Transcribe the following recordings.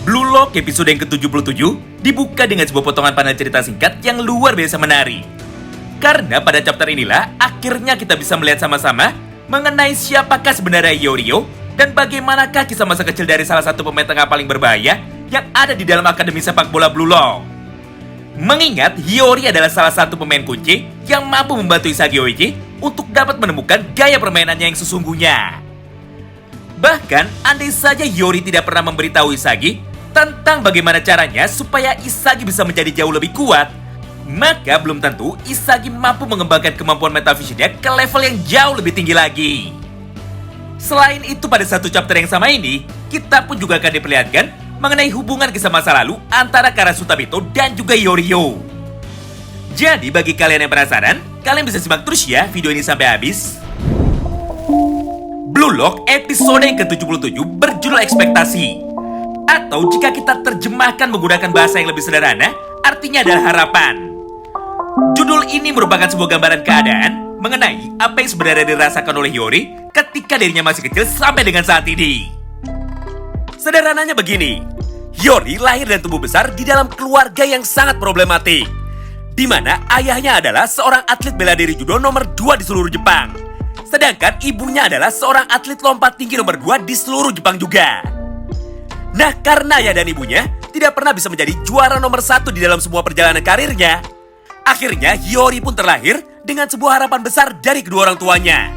Blue Lock episode yang ke-77 dibuka dengan sebuah potongan panel cerita singkat yang luar biasa menarik. Karena pada chapter inilah akhirnya kita bisa melihat sama-sama mengenai siapakah sebenarnya Hiyori dan bagaimanakah kisah masa kecil dari salah satu pemain tengah paling berbahaya yang ada di dalam akademi sepak bola Blue Lock. Mengingat Hiyori adalah salah satu pemain kunci yang mampu membantu Isagi Oichi untuk dapat menemukan gaya permainannya yang sesungguhnya. Bahkan, andai saja Hiyori tidak pernah memberitahu Isagi tentang bagaimana caranya supaya Isagi bisa menjadi jauh lebih kuat, maka belum tentu Isagi mampu mengembangkan kemampuan metafisiknya ke level yang jauh lebih tinggi lagi. Selain itu, pada satu chapter yang sama ini, kita pun juga akan diperlihatkan mengenai hubungan kisah masa lalu antara Karasuta Bito dan juga Hiyori. Jadi bagi kalian yang penasaran, kalian bisa simak terus ya video ini sampai habis. Blue Lock episode yang ke-77 berjudul Ekspektasi. Atau jika kita terjemahkan menggunakan bahasa yang lebih sederhana, artinya adalah harapan. Judul ini merupakan sebuah gambaran keadaan mengenai apa yang sebenarnya dirasakan oleh Hiyori ketika dirinya masih kecil sampai dengan saat ini. Sederhananya begini, Hiyori lahir dan tumbuh besar di dalam keluarga yang sangat problematik, di mana ayahnya adalah seorang atlet bela diri judo nomor 2 di seluruh Jepang. Sedangkan ibunya adalah seorang atlet lompat tinggi nomor 2 di seluruh Jepang juga. Nah, karena ayah dan ibunya tidak pernah bisa menjadi juara nomor 1 di dalam semua perjalanan karirnya, akhirnya Hiyori pun terlahir dengan sebuah harapan besar dari kedua orang tuanya,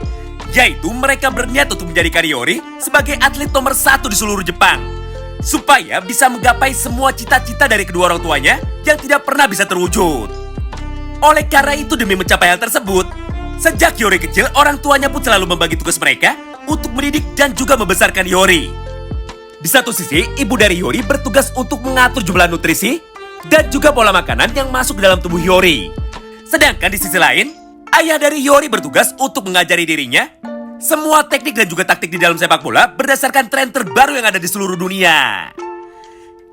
yaitu mereka berniat untuk menjadikan Hiyori sebagai atlet nomor 1 di seluruh Jepang, supaya bisa menggapai semua cita-cita dari kedua orang tuanya yang tidak pernah bisa terwujud. Oleh karena itu, demi mencapai hal tersebut, sejak Hiyori kecil, orang tuanya pun selalu membagi tugas mereka untuk mendidik dan juga membesarkan Hiyori. Di satu sisi, ibu dari Hiyori bertugas untuk mengatur jumlah nutrisi dan juga pola makanan yang masuk ke dalam tubuh Hiyori. Sedangkan di sisi lain, ayah dari Hiyori bertugas untuk mengajari dirinya semua teknik dan juga taktik di dalam sepak bola berdasarkan tren terbaru yang ada di seluruh dunia.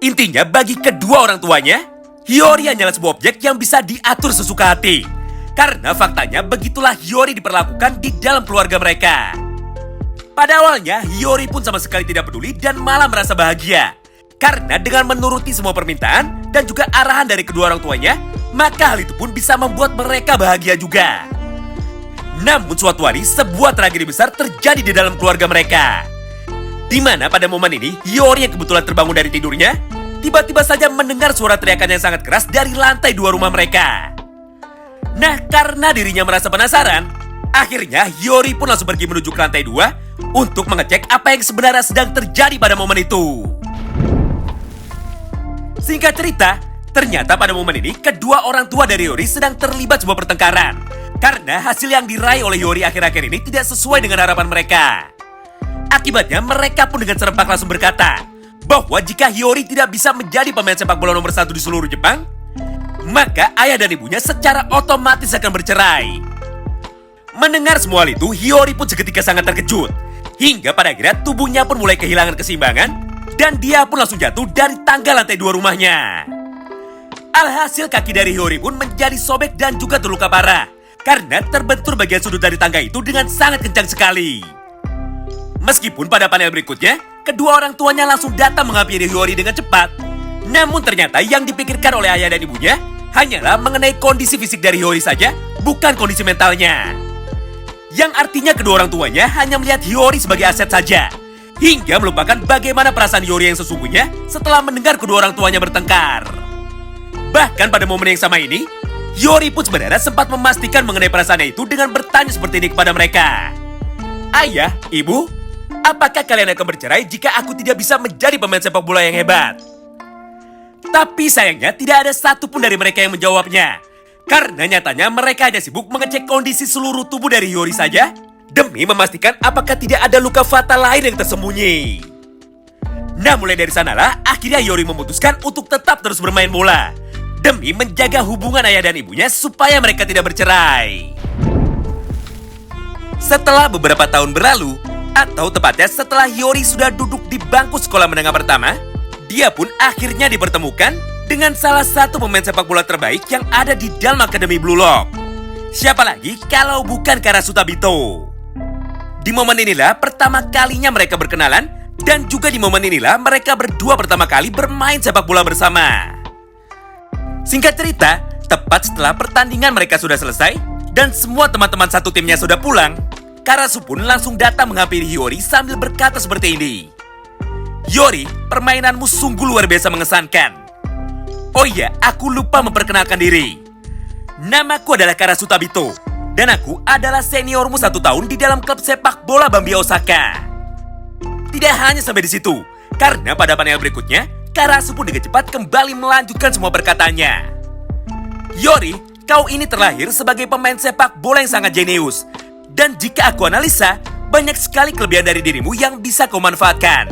Intinya, bagi kedua orang tuanya, Hiyori hanyalah sebuah objek yang bisa diatur sesuka hati. Karena faktanya begitulah Hiyori diperlakukan di dalam keluarga mereka. Pada awalnya, Hiyori pun sama sekali tidak peduli dan malah merasa bahagia. Karena dengan menuruti semua permintaan dan juga arahan dari kedua orang tuanya, maka hal itu pun bisa membuat mereka bahagia juga. Namun suatu hari, sebuah tragedi besar terjadi di dalam keluarga mereka. Di mana pada momen ini, Hiyori yang kebetulan terbangun dari tidurnya, tiba-tiba saja mendengar suara teriakan yang sangat keras dari lantai 2 rumah mereka. Nah, karena dirinya merasa penasaran, akhirnya Hiyori pun langsung pergi menuju ke lantai 2 untuk mengecek apa yang sebenarnya sedang terjadi pada momen itu. Singkat cerita, ternyata pada momen ini kedua orang tua dari Hiyori sedang terlibat sebuah pertengkaran. Karena hasil yang diraih oleh Hiyori akhir-akhir ini tidak sesuai dengan harapan mereka. Akibatnya mereka pun dengan serempak langsung berkata bahwa jika Hiyori tidak bisa menjadi pemain sepak bola nomor 1 di seluruh Jepang, maka ayah dan ibunya secara otomatis akan bercerai. Mendengar semua hal itu, Hiyori pun seketika sangat terkejut. Hingga pada akhirnya tubuhnya pun mulai kehilangan keseimbangan dan dia pun langsung jatuh dari tangga lantai 2 rumahnya. Alhasil kaki dari Hiyori pun menjadi sobek dan juga terluka parah karena terbentur bagian sudut dari tangga itu dengan sangat kencang sekali. Meskipun pada panel berikutnya, kedua orang tuanya langsung datang menghampiri Hiyori dengan cepat, namun ternyata yang dipikirkan oleh ayah dan ibunya hanyalah mengenai kondisi fisik dari Hiyori saja, bukan kondisi mentalnya. Yang artinya kedua orang tuanya hanya melihat Hiyori sebagai aset saja, hingga melupakan bagaimana perasaan Hiyori yang sesungguhnya setelah mendengar kedua orang tuanya bertengkar. Bahkan pada momen yang sama ini, Hiyori pun sebenarnya sempat memastikan mengenai perasaannya itu dengan bertanya seperti ini kepada mereka. Ayah, ibu, apakah kalian akan bercerai jika aku tidak bisa menjadi pemain sepak bola yang hebat? Tapi sayangnya tidak ada satupun dari mereka yang menjawabnya. Karena nyatanya mereka hanya sibuk mengecek kondisi seluruh tubuh dari Hiyori saja demi memastikan apakah tidak ada luka fatal lain yang tersembunyi. Nah, mulai dari sanalah akhirnya Hiyori memutuskan untuk tetap terus bermain bola demi menjaga hubungan ayah dan ibunya supaya mereka tidak bercerai. Setelah beberapa tahun berlalu, atau tepatnya setelah Hiyori sudah duduk di bangku sekolah menengah pertama, dia pun akhirnya dipertemukan dengan salah satu pemain sepak bola terbaik yang ada di dalam Akademi Blue Lock. Siapa lagi kalau bukan Karasuta Bito. Di momen inilah pertama kalinya mereka berkenalan Dan juga di momen inilah mereka berdua pertama kali bermain sepak bola bersama. Singkat cerita, tepat setelah pertandingan mereka sudah selesai dan semua teman-teman satu timnya sudah pulang, Karasu pun langsung datang menghampiri Hiyori sambil berkata seperti ini. "Hiyori, permainanmu sungguh luar biasa mengesankan. Oh iya, aku lupa memperkenalkan diri. Namaku adalah Karasu Tabito, dan aku adalah seniormu 1 tahun di dalam klub sepak bola Bambia Osaka." Tidak hanya sampai di situ, karena pada panel berikutnya, Karasu pun dengan cepat kembali melanjutkan semua perkataannya. "Hiyori, kau ini terlahir sebagai pemain sepak bola yang sangat jenius. Dan jika aku analisa, banyak sekali kelebihan dari dirimu yang bisa kau manfaatkan.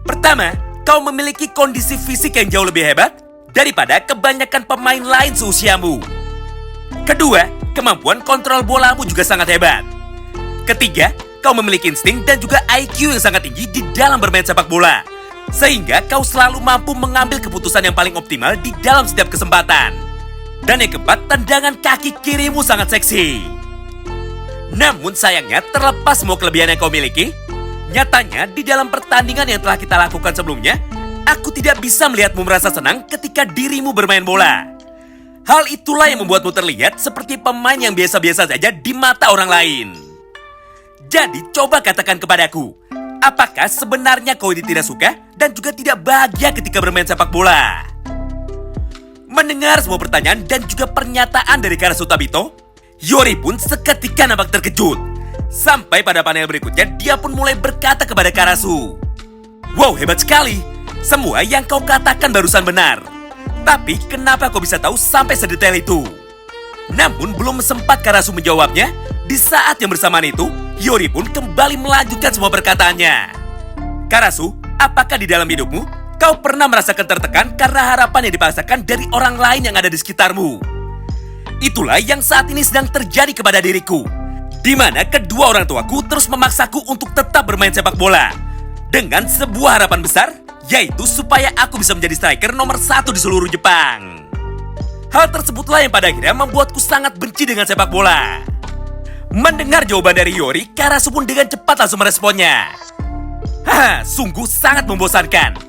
Pertama, kau memiliki kondisi fisik yang jauh lebih hebat daripada kebanyakan pemain lain seusiamu. Kedua, kemampuan kontrol bolamu juga sangat hebat. Ketiga, kau memiliki insting dan juga IQ yang sangat tinggi di dalam bermain sepak bola. Sehingga kau selalu mampu mengambil keputusan yang paling optimal di dalam setiap kesempatan. Dan yang keempat, tendangan kaki kirimu sangat seksi. Namun sayangnya, terlepas semua kelebihan yang kau miliki, nyatanya di dalam pertandingan yang telah kita lakukan sebelumnya, aku tidak bisa melihatmu merasa senang ketika dirimu bermain bola. Hal itulah yang membuatmu terlihat seperti pemain yang biasa-biasa saja di mata orang lain. Jadi coba katakan kepadaku, apakah sebenarnya kau ini tidak suka dan juga tidak bahagia ketika bermain sepak bola?" Mendengar semua pertanyaan dan juga pernyataan dari Karasu Tabito, Hiyori pun seketika nampak terkejut. Sampai pada panel berikutnya, dia pun mulai berkata kepada Karasu, "Wow, hebat sekali. Semua yang kau katakan barusan benar. Tapi kenapa kau bisa tahu sampai sedetail itu?" Namun belum sempat Karasu menjawabnya, di saat yang bersamaan itu, Hiyori pun kembali melanjutkan semua perkataannya. "Karasu, apakah di dalam hidupmu kau pernah merasakan tertekan karena harapan yang dipaksakan dari orang lain yang ada di sekitarmu? Itulah yang saat ini sedang terjadi kepada diriku, di mana kedua orang tuaku terus memaksaku untuk tetap bermain sepak bola dengan sebuah harapan besar, yaitu supaya aku bisa menjadi striker nomor 1 di seluruh Jepang. Hal tersebutlah yang pada akhirnya membuatku sangat benci dengan sepak bola." Mendengar jawaban dari Hiyori, Karasu pun dengan cepat langsung meresponnya. "Haha, sungguh sangat membosankan.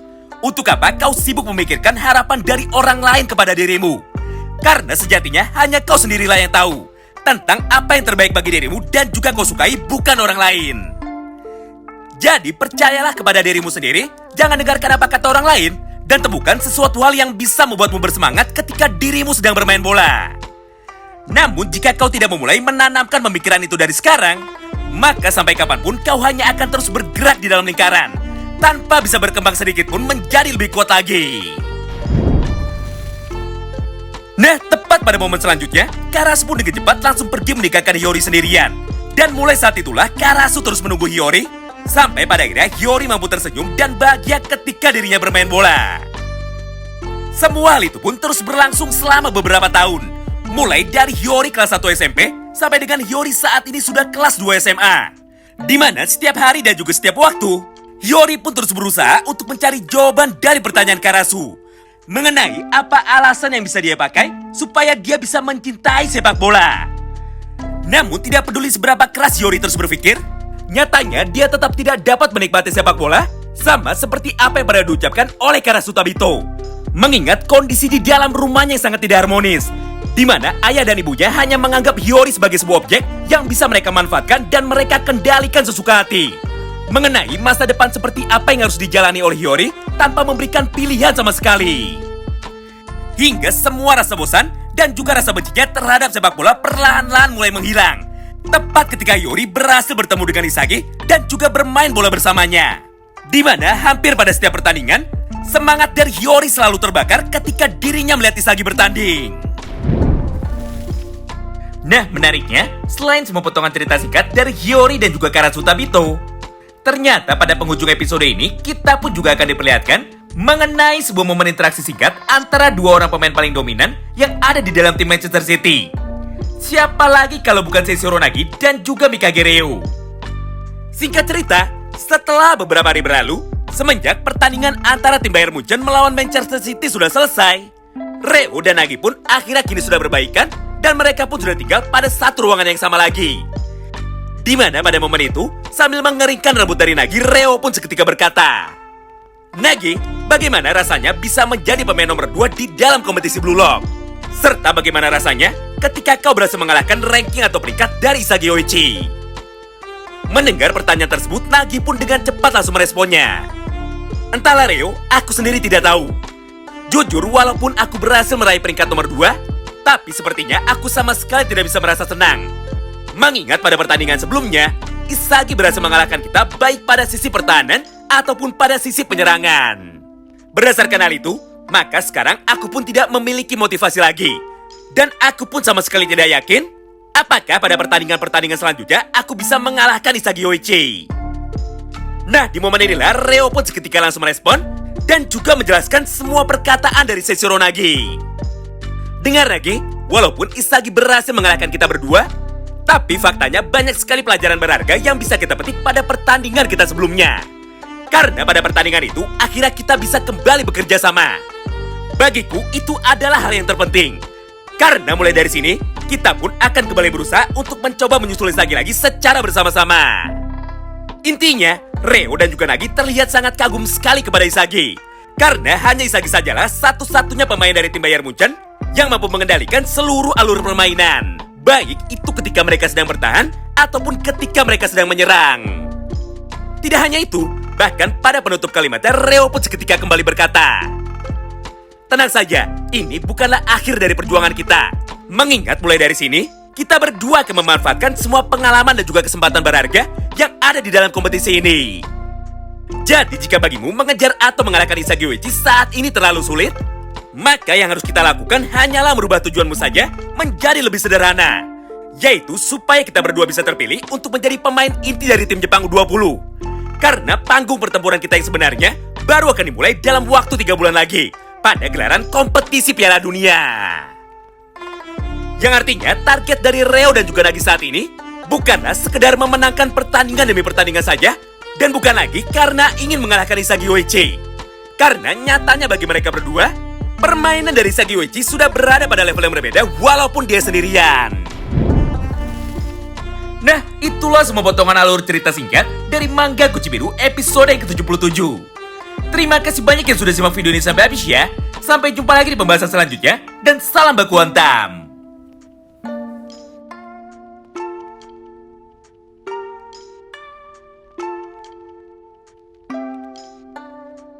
Untuk apa kau sibuk memikirkan harapan dari orang lain kepada dirimu? Karena sejatinya hanya kau sendirilah yang tahu tentang apa yang terbaik bagi dirimu dan juga kau sukai, bukan orang lain. Jadi percayalah kepada dirimu sendiri, jangan dengarkan apa kata orang lain, dan temukan sesuatu hal yang bisa membuatmu bersemangat ketika dirimu sedang bermain bola. Namun jika kau tidak memulai menanamkan pemikiran itu dari sekarang, maka sampai kapanpun kau hanya akan terus bergerak di dalam lingkaran, tanpa bisa berkembang sedikit pun menjadi lebih kuat lagi." Nah, tepat pada momen selanjutnya, Karasu pun dengan cepat langsung pergi meninggalkan Hiyori sendirian. Dan mulai saat itulah Karasu terus menunggu Hiyori, sampai pada akhirnya Hiyori mampu tersenyum dan bahagia ketika dirinya bermain bola. Semua hal itu pun terus berlangsung selama beberapa tahun. Mulai dari Hiyori kelas 1 SMP, sampai dengan Hiyori saat ini sudah kelas 2 SMA. Di mana setiap hari dan juga setiap waktu, Hiyori pun terus berusaha untuk mencari jawaban dari pertanyaan Karasu mengenai apa alasan yang bisa dia pakai supaya dia bisa mencintai sepak bola. Namun tidak peduli seberapa keras Hiyori terus berpikir, nyatanya dia tetap tidak dapat menikmati sepak bola sama seperti apa yang pernah diucapkan oleh Karasu Tabito. Mengingat kondisi di dalam rumahnya yang sangat tidak harmonis, di mana ayah dan ibunya hanya menganggap Hiyori sebagai sebuah objek yang bisa mereka manfaatkan dan mereka kendalikan sesuka hati. Mengenai masa depan seperti apa yang harus dijalani oleh Hiyori tanpa memberikan pilihan sama sekali. Hingga semua rasa bosan dan juga rasa bencinya terhadap sepak bola perlahan-lahan mulai menghilang. Tepat ketika Hiyori berhasil bertemu dengan Isagi dan juga bermain bola bersamanya. Di mana hampir pada setiap pertandingan, semangat dari Hiyori selalu terbakar ketika dirinya melihat Isagi bertanding. Nah, menariknya, selain semua potongan cerita singkat dari Hiyori dan juga Karasu Tabito, ternyata pada penghujung episode ini, kita pun juga akan diperlihatkan mengenai sebuah momen interaksi singkat antara dua orang pemain paling dominan yang ada di dalam tim Manchester City. Siapa lagi kalau bukan Seishiro Nagi dan juga Mikage Reo. Singkat cerita, setelah beberapa hari berlalu, semenjak pertandingan antara tim Bayern Munchen melawan Manchester City sudah selesai, Reo dan Nagi pun akhirnya kini sudah berbaikan dan mereka pun sudah tinggal pada satu ruangan yang sama lagi. Di mana pada momen itu, sambil mengeringkan rambut dari Nagi, Reo pun seketika berkata, "Nagi, bagaimana rasanya bisa menjadi pemain nomor 2 di dalam kompetisi Blue Lock? Serta bagaimana rasanya ketika kau berhasil mengalahkan ranking atau peringkat dari Isagi Yoichi?" Mendengar pertanyaan tersebut, Nagi pun dengan cepat langsung meresponnya. "Entahlah Reo, aku sendiri tidak tahu. Jujur, walaupun aku berhasil meraih peringkat nomor 2, tapi sepertinya aku sama sekali tidak bisa merasa senang. Mengingat pada pertandingan sebelumnya, Isagi berhasil mengalahkan kita baik pada sisi pertahanan ataupun pada sisi penyerangan. Berdasarkan hal itu, maka sekarang aku pun tidak memiliki motivasi lagi. Dan aku pun sama sekali tidak yakin apakah pada pertandingan-pertandingan selanjutnya aku bisa mengalahkan Isagi Yoichi." Nah, di momen inilah Reo pun seketika langsung merespon dan juga menjelaskan semua perkataan dari Seiichiro Nagi. "Dengar Nagi, walaupun Isagi berhasil mengalahkan kita berdua, tapi faktanya banyak sekali pelajaran berharga yang bisa kita petik pada pertandingan kita sebelumnya. Karena pada pertandingan itu, akhirnya kita bisa kembali bekerja sama. Bagiku, itu adalah hal yang terpenting. Karena mulai dari sini, kita pun akan kembali berusaha untuk mencoba menyusul Isagi lagi secara bersama-sama." Intinya, Reo dan juga Nagi terlihat sangat kagum sekali kepada Isagi. Karena hanya Isagi sajalah satu-satunya pemain dari tim Bayern Munchen yang mampu mengendalikan seluruh alur permainan. Baik itu ketika mereka sedang bertahan ataupun ketika mereka sedang menyerang. Tidak hanya itu, bahkan pada penutup kalimatnya Reo pun seketika kembali berkata, "Tenang saja, ini bukanlah akhir dari perjuangan kita. Mengingat mulai dari sini, kita berdua akan memanfaatkan semua pengalaman dan juga kesempatan berharga yang ada di dalam kompetisi ini. Jadi jika bagimu mengejar atau mengalahkan Isagi Yoichi saat ini terlalu sulit, maka yang harus kita lakukan hanyalah merubah tujuanmu saja menjadi lebih sederhana, yaitu supaya kita berdua bisa terpilih untuk menjadi pemain inti dari tim Jepang U20. Karena panggung pertempuran kita yang sebenarnya baru akan dimulai dalam waktu 3 bulan lagi pada gelaran kompetisi Piala Dunia." Yang artinya target dari Reo dan juga Nagi saat ini bukanlah sekedar memenangkan pertandingan demi pertandingan saja, dan bukan lagi karena ingin mengalahkan Isagi Yoichi. Karena nyatanya bagi mereka berdua, permainan dari Isagi Yoichi sudah berada pada level yang berbeda walaupun dia sendirian. Nah, itulah semua potongan alur cerita singkat dari manga Kuchibiru episode yang ke-77. Terima kasih banyak yang sudah simak video ini sampai habis ya. Sampai jumpa lagi di pembahasan selanjutnya, dan salam baku hantam.